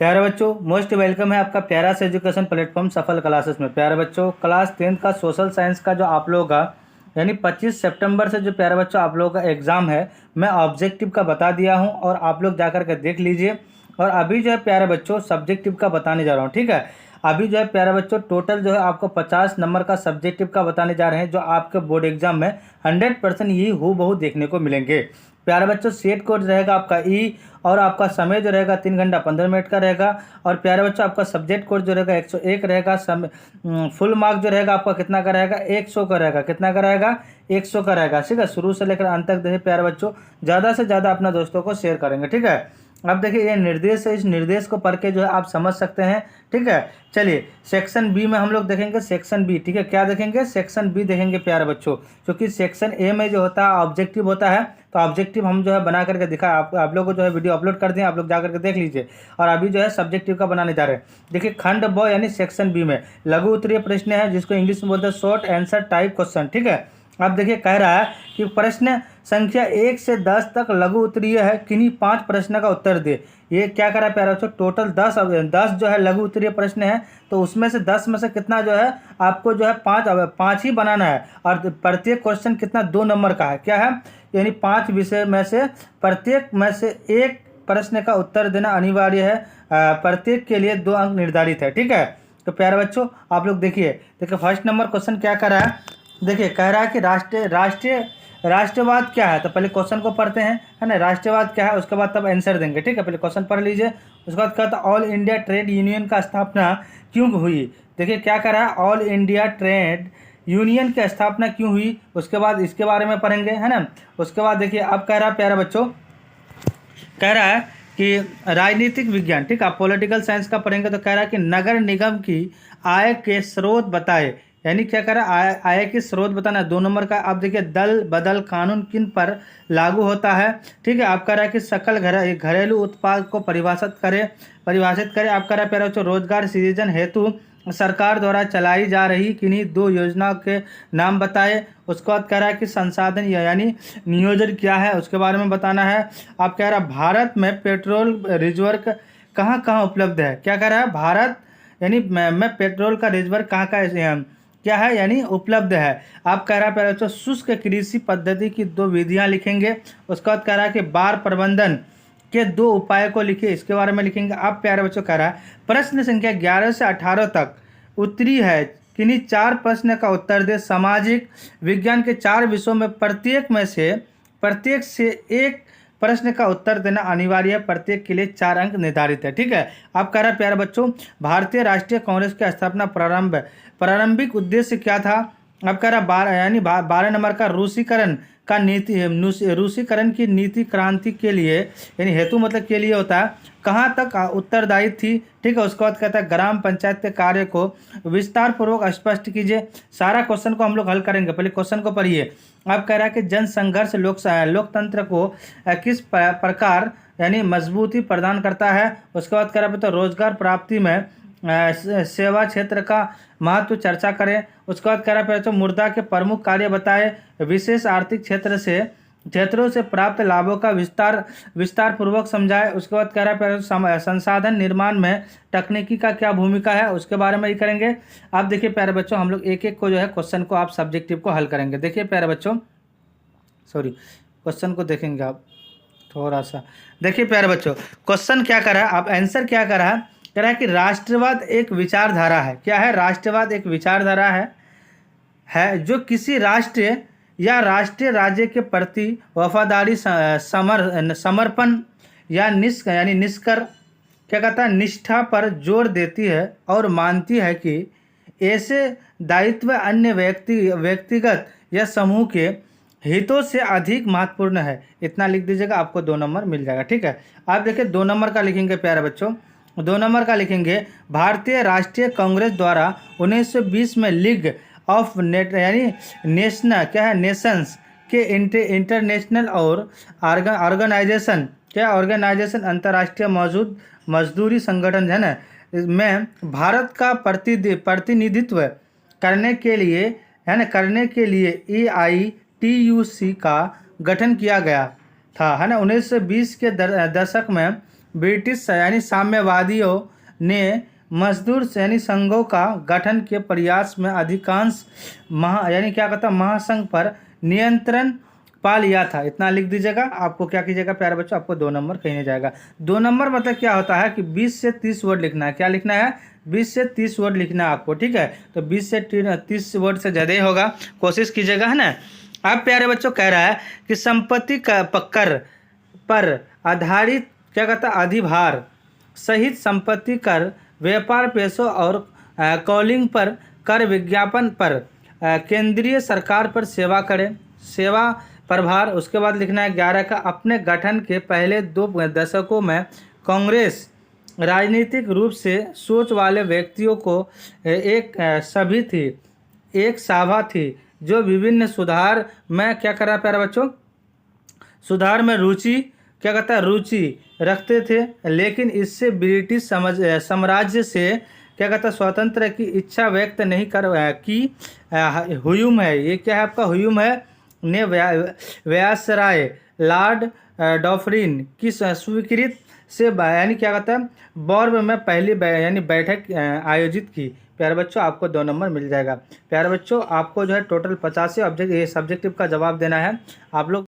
प्यारे बच्चों, most welcome है आपका प्यारा सा एजुकेशन प्लेटफॉर्म सफल क्लासेस में। प्यारे बच्चों, क्लास 10th का सोशल साइंस का जो आप लोगों का यानी 25 सितंबर से जो प्यारे बच्चों आप लोगों का एग्ज़ाम है, मैं ऑब्जेक्टिव का बता दिया हूं और आप लोग जाकर के देख लीजिए। और अभी जो है प्यारे बच्चों सब्जेक्टिव का बताने जा रहा हूं, ठीक है। अभी जो है प्यारे बच्चों टोटल जो है आपको 50 नंबर का सब्जेक्टिव का बताने जा रहे हैं, जो आपके बोर्ड एग्जाम में 100% यही हूबहू देखने को मिलेंगे। प्यारे बच्चों सेट कोड रहेगा आपका ई, और आपका समय जो रहेगा 3 घंटा 15 मिनट का रहेगा। और प्यारे बच्चों आपका सब्जेक्ट कोड जो रहेगा 101 रहेगा। फुल मार्क जो रहेगा आपका कितना का रहेगा, 100 का रहेगा। कितना का रहेगा, 100 का रहेगा। ठीक है, शुरू से लेकर अंत तक देखिए प्यारे बच्चों, ज़्यादा से ज़्यादा अपना दोस्तों को शेयर करेंगे, ठीक है। अब देखिए ये निर्देश है, इस निर्देश को पढ़ के जो है आप समझ सकते हैं, ठीक है। चलिए सेक्शन बी में हम लोग देखेंगे, सेक्शन बी, ठीक है। क्या देखेंगे, सेक्शन बी देखेंगे प्यारे बच्चों, क्योंकि सेक्शन ए में जो होता है ऑब्जेक्टिव होता है। तो ऑब्जेक्टिव हम जो है बना करके दिखा आप लोगों को जो है वीडियो अपलोड कर दें, आप लोग जा करके देख लीजिए। और अभी जो है सब्जेक्टिव का बनाने जा रहे हैं। देखिए खंड ब यानी सेक्शन बी में लघु उत्तरीय प्रश्न है, जिसको इंग्लिश में बोलते हैं शॉर्ट आंसर टाइप क्वेश्चन, ठीक है। अब देखिए कह रहा है कि प्रश्न संख्या 1 से 10 तक लघु उत्तरीय है, किन्हीं 5 प्रश्न का उत्तर दे। ये क्या करा प्यारे बच्चों, टोटल 10 जो है लघु उत्तरीय प्रश्न है। तो उसमें से 10 में से कितना जो है आपको जो है 5 ही बनाना है। और प्रत्येक क्वेश्चन कितना, 2 नंबर का है। क्या है, यानी 5 विषय में से प्रत्येक में से एक प्रश्न का उत्तर देना अनिवार्य है। प्रत्येक के लिए 2 अंक निर्धारित है, ठीक है। तो प्यारे बच्चों आप लोग देखिए फर्स्ट नंबर क्वेश्चन क्या कर रहा है। देखिए कह रहा है कि राष्ट्रवाद क्या है। तो पहले क्वेश्चन को पढ़ते हैं, है ना। राष्ट्रवाद क्या है, उसके बाद तब आंसर देंगे, ठीक है। पहले क्वेश्चन पढ़ लीजिए, उसके बाद कहता है ऑल इंडिया ट्रेड यूनियन का स्थापना क्यों हुई। देखिए क्या कह रहा है, ऑल इंडिया ट्रेड यूनियन की स्थापना क्यों हुई, उसके बाद इसके बारे में पढ़ेंगे, है ना। उसके बाद देखिए अब कह रहा है प्यारे बच्चों, कह रहा है कि राजनीतिक विज्ञान, ठीक है, आप पॉलिटिकल साइंस का पढ़ेंगे। तो कह रहा है कि नगर निगम की आय के स्रोत बताए, यानी क्या कर रहा है, आय के स्रोत बताना है। 2 नंबर का आप देखिए दल बदल कानून किन पर लागू होता है, ठीक है। आप कह रहा है कि सकल घरेलू उत्पाद को परिभाषित करे। आप कह रहा है प्यारे बच्चों रोजगार सृजन हेतु सरकार द्वारा चलाई जा रही किन्हीं 2 योजनाओं के नाम बताए। उसके बाद कह रहा है कि संसाधन यानी नियोजन क्या है, उसके बारे में बताना है। आप कह रहा है भारत में पेट्रोल रिजर्व कहाँ कहाँ उपलब्ध है। क्या कह रहा है, भारत यानी में पेट्रोल का रिजर्व कहाँ का क्या है, यानी उपलब्ध है। आप कह रहा है प्यारे बच्चों शुष्क कृषि पद्धति की 2 विधियाँ लिखेंगे। उसके बाद कह रहा है कि बाढ़ प्रबंधन के 2 उपाय को लिखिए, इसके बारे में लिखेंगे। आप प्यारे बच्चों कह रहा है प्रश्न संख्या 11 से 18 तक उत्तरी है, किन्हीं 4 प्रश्न का उत्तर दे। सामाजिक विज्ञान के 4 विषयों में प्रत्येक से एक प्रश्न का उत्तर देना अनिवार्य है। प्रत्येक के लिए 4 अंक निर्धारित है, ठीक है। आप कह रहे हैं प्यारे बच्चों भारतीय राष्ट्रीय कांग्रेस की स्थापना प्रारंभिक उद्देश्य क्या था। अब कह रहा है 12 नंबर का रूसीकरण की नीति क्रांति के लिए, यानी हेतु मतलब के लिए होता है, कहाँ तक उत्तरदायी थी, ठीक है। उसके बाद कहता है ग्राम पंचायत के कार्य को विस्तार पूर्वक स्पष्ट कीजिए। सारा क्वेश्चन को हम लोग हल करेंगे, पहले क्वेश्चन को पढ़िए। अब कह रहा है कि जन संघर्ष लोकतंत्र को किस प्रकार यानी मजबूती प्रदान करता है। उसके बाद कह रहा है तो रोजगार प्राप्ति में सेवा क्षेत्र का महत्व चर्चा करें। उसके बाद कह रहा है तो मुर्दा के प्रमुख कार्य बताए। विशेष आर्थिक क्षेत्रों से प्राप्त लाभों का विस्तार पूर्वक समझाए। उसके बाद कह रहा है संसाधन निर्माण में तकनीकी का क्या भूमिका है, उसके बारे में ही करेंगे। आप देखिए प्यारे बच्चों हम लोग एक एक को जो है क्वेश्चन को आप सब्जेक्टिव को हल करेंगे। देखिए प्यारे बच्चों क्वेश्चन को देखेंगे आप थोड़ा सा। देखिए प्यारे बच्चों क्वेश्चन क्या कर रहा है, आप आंसर क्या कर रहा है। कह रहा है कि राष्ट्रवाद एक विचारधारा है। क्या है, राष्ट्रवाद एक विचारधारा है जो किसी राष्ट्र या राष्ट्रीय राज्य के प्रति वफादारी समर्पण या निष्कर क्या कहता है निष्ठा पर जोर देती है और मानती है कि ऐसे दायित्व अन्य व्यक्तिगत या समूह के हितों से अधिक महत्वपूर्ण है। इतना लिख दीजिएगा, आपको 2 नंबर मिल जाएगा, ठीक है। आप देखिए 2 नंबर का लिखेंगे प्यारे बच्चों, 2 नंबर का लिखेंगे भारतीय राष्ट्रीय कांग्रेस द्वारा 1920 में लीग ऑफ नेशंस के इंटरनेशनल और ऑर्गेनाइजेशन अंतर्राष्ट्रीय मजदूरी संगठन है ना में भारत का प्रतिनिधित्व करने के लिए EITUC का गठन किया गया था, है ना। 1920 के दशक में ब्रिटिश यानी साम्यवादियों ने मजदूर यानी संघों का गठन के प्रयास में अधिकांश यानी क्या कहता महासंघ पर नियंत्रण पा लिया था। इतना लिख दीजिएगा। आपको क्या कीजिएगा प्यारे बच्चों, आपको 2 नंबर कहीं नहीं जाएगा। 2 नंबर मतलब क्या होता है कि 20 से 30 वर्ड लिखना है। क्या लिखना है? 20 से 30 वर्ड लिखना है आपको, ठीक है। तो 20 से 30 वर्ड से ज़्यादा ही होगा, कोशिश कीजिएगा, है ना। अब प्यारे बच्चों कह रहा है कि संपत्ति का कर पर आधारित क्या कहता है अधिभार सहित संपत्ति कर, व्यापार पेशों और कॉलिंग पर कर, विज्ञापन पर केंद्रीय सरकार पर सेवा करें, सेवा प्रभार। उसके बाद लिखना है 11 का अपने गठन के पहले 2 दशकों में कांग्रेस राजनीतिक रूप से सोच वाले व्यक्तियों को एक सभी थी, एक सभा थी जो विभिन्न सुधार में क्या कर रहा है प्यारे बच्चों, सुधार में रुचि क्या कहता है रुचि रखते थे, लेकिन इससे ब्रिटिश साम्राज्य से क्या कहता है स्वतंत्र की इच्छा व्यक्त नहीं कर की। ह्यूम है, ये क्या है आपका ह्यूम है ने व्यासराय लॉर्ड डॉफरिन की स्वीकृत से यानी क्या कहता है बॉर्ब में पहली यानी बैठक आयोजित की। प्यारे बच्चों आपको 2 नंबर मिल जाएगा। प्यारे बच्चों आपको जो है टोटल 85 ऑब्जेक्ट ये सब्जेक्टिव का जवाब देना है। आप लोग